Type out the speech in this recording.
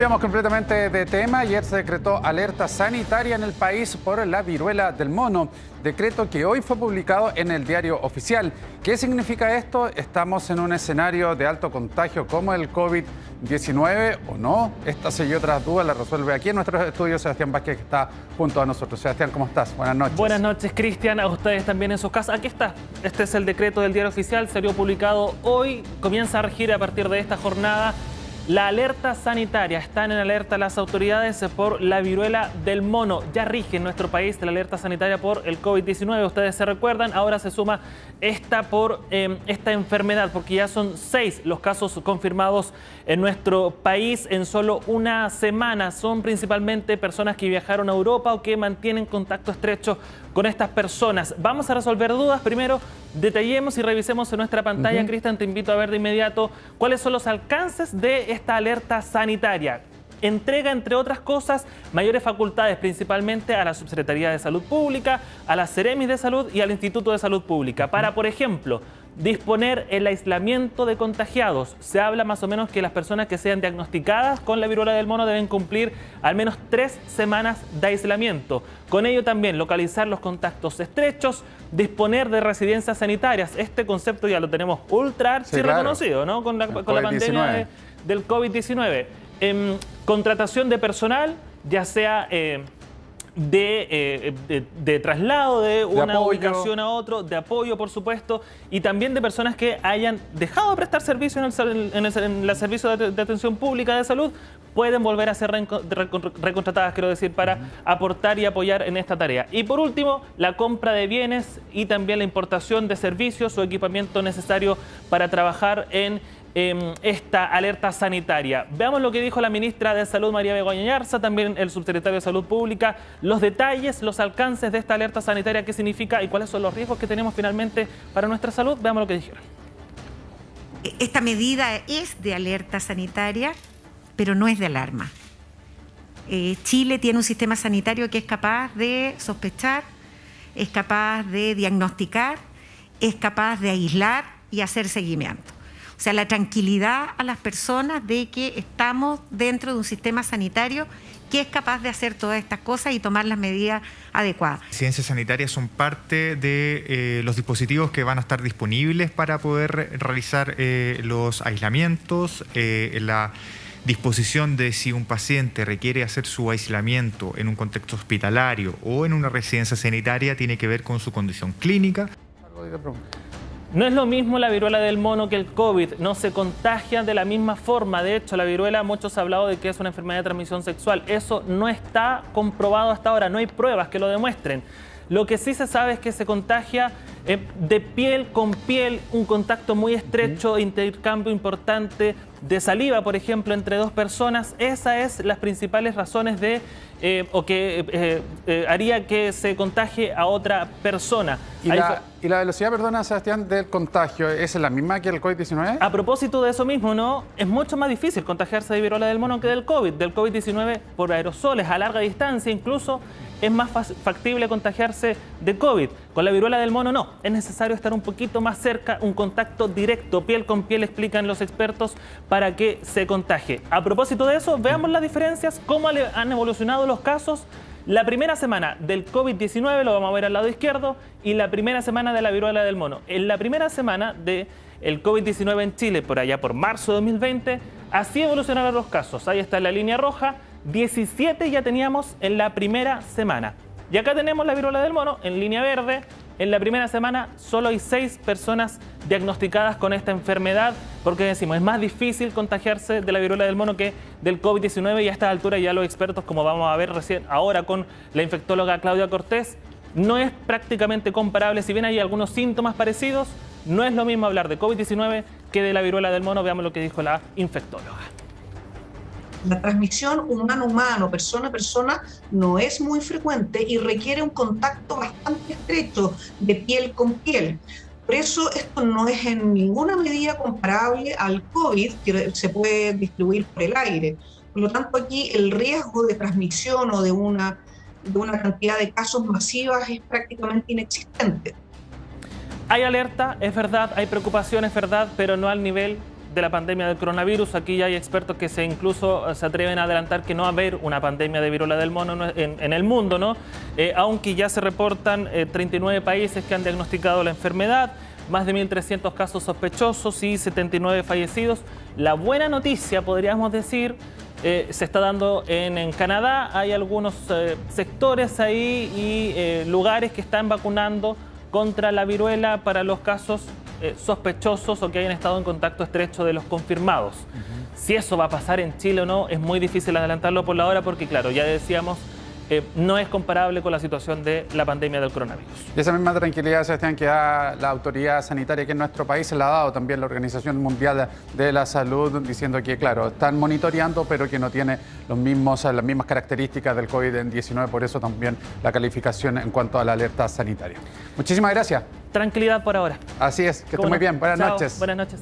Cambiamos completamente de tema. Ayer se decretó alerta sanitaria en el país por la viruela del mono, decreto que hoy fue publicado en el Diario Oficial. ¿Qué significa esto? ¿Estamos en un escenario de alto contagio como el COVID-19 o no? Estas y otras dudas las resuelve aquí en nuestros estudios Sebastián Vázquez, que está junto a nosotros. Sebastián, ¿cómo estás? Buenas noches. Buenas noches, Cristian. A ustedes también en sus casas. Aquí está. Este es el decreto del Diario Oficial. Salió publicado hoy. Comienza a regir a partir de esta jornada la alerta sanitaria. Están en alerta las autoridades por la viruela del mono. Ya rige en nuestro país la alerta sanitaria por el COVID-19. Ustedes se recuerdan, ahora se suma esta por esta enfermedad, porque ya son 6 los casos confirmados en nuestro país en solo una semana. Son principalmente personas que viajaron a Europa o que mantienen contacto estrecho con estas personas. Vamos a resolver dudas. Primero, detallemos y revisemos en nuestra pantalla. Cristian, te invito a ver de inmediato cuáles son los alcances de esta alerta sanitaria. Entrega, entre otras cosas, mayores facultades principalmente a la Subsecretaría de Salud Pública, a la Ceremis de Salud y al Instituto de Salud Pública para, por ejemplo, disponer el aislamiento de contagiados. Se habla más o menos que las personas que sean diagnosticadas con la viruela del mono deben cumplir al menos 3 semanas de aislamiento. Con ello también localizar los contactos estrechos, disponer de residencias sanitarias. Este concepto ya lo tenemos ultra reconocido, ¿no? Con la pandemia del COVID-19. Contratación de personal, ya sea de traslado de una ubicación a otro, de apoyo, por supuesto, y también de personas que hayan dejado de prestar servicio en el servicio de atención pública de salud, pueden volver a ser recontratadas, quiero decir, para aportar y apoyar en esta tarea. Y por último, la compra de bienes y también la importación de servicios o equipamiento necesario para trabajar en esta alerta sanitaria. Veamos lo que dijo la ministra de Salud, María Begoña Yarza, también el subsecretario de Salud Pública, los detalles, los alcances de esta alerta sanitaria, qué significa y cuáles son los riesgos que tenemos finalmente para nuestra salud. Veamos lo que dijeron. Esta medida es de alerta sanitaria, pero no es de alarma. Chile tiene un sistema sanitario que es capaz de sospechar, es capaz de diagnosticar, es capaz de aislar y hacer seguimiento. O sea, la tranquilidad a las personas de que estamos dentro de un sistema sanitario que es capaz de hacer todas estas cosas y tomar las medidas adecuadas. Las residencias sanitarias son parte de los dispositivos que van a estar disponibles para poder realizar los aislamientos, la disposición de si un paciente requiere hacer su aislamiento en un contexto hospitalario o en una residencia sanitaria tiene que ver con su condición clínica. No es lo mismo la viruela del mono que el COVID, no se contagian de la misma forma. De hecho, la viruela, muchos han hablado de que es una enfermedad de transmisión sexual. Eso no está comprobado hasta ahora, no hay pruebas que lo demuestren. Lo que sí se sabe es que se contagia de piel con piel, un contacto muy estrecho, intercambio importante de saliva, por ejemplo, entre 2 personas. Esas es las principales razones de haría que se contagie a otra persona. ¿Y la velocidad, perdona, Sebastián, del contagio es la misma que el COVID-19? A propósito de eso mismo, ¿no? Es mucho más difícil contagiarse de viruela del mono que del COVID. Del COVID-19 por aerosoles a larga distancia, incluso es más factible contagiarse de COVID. Con la viruela del mono no. Es necesario estar un poquito más cerca, un contacto directo, piel con piel, explican los expertos, para que se contagie. A propósito de eso, veamos las diferencias, cómo han evolucionado los casos. La primera semana del COVID-19, lo vamos a ver al lado izquierdo, y la primera semana de la viruela del mono. En la primera semana del COVID-19 en Chile, por allá por marzo de 2020, así evolucionaron los casos. Ahí está la línea roja, 17 ya teníamos en la primera semana. Y acá tenemos la viruela del mono en línea verde. En la primera semana solo hay 6 personas diagnosticadas con esta enfermedad, porque decimos, es más difícil contagiarse de la viruela del mono que del COVID-19 y a esta altura ya los expertos, como vamos a ver recién ahora con la infectóloga Claudia Cortés, no es prácticamente comparable. Si bien hay algunos síntomas parecidos, no es lo mismo hablar de COVID-19 que de la viruela del mono. Veamos lo que dijo la infectóloga. La transmisión humano-humano, persona-persona, no es muy frecuente y requiere un contacto bastante estrecho de piel con piel. Por eso esto no es en ninguna medida comparable al COVID, que se puede distribuir por el aire. Por lo tanto, aquí el riesgo de transmisión o de una cantidad de casos masivas es prácticamente inexistente. Hay alerta, es verdad, hay preocupación, es verdad, pero no al nivel de la pandemia del coronavirus. Aquí ya hay expertos que incluso se atreven a adelantar que no va a haber una pandemia de viruela del mono en el mundo, ¿no? Aunque ya se reportan 39 países que han diagnosticado la enfermedad, más de 1.300 casos sospechosos y 79 fallecidos. La buena noticia, podríamos decir, se está dando en Canadá. Hay algunos sectores ahí y lugares que están vacunando contra la viruela para los casos sospechosos o que hayan estado en contacto estrecho de los confirmados. Si eso va a pasar en Chile o no, es muy difícil adelantarlo por la hora porque, claro, ya decíamos, no es comparable con la situación de la pandemia del coronavirus. Y esa misma tranquilidad, Sebastián, que da la autoridad sanitaria que en nuestro país se la ha dado también la Organización Mundial de la Salud, diciendo que, claro, están monitoreando, pero que no tiene las mismas características del COVID-19, por eso también la calificación en cuanto a la alerta sanitaria. Muchísimas gracias. Tranquilidad por ahora. Así es, que esté muy bien. Buenas noches. Buenas noches.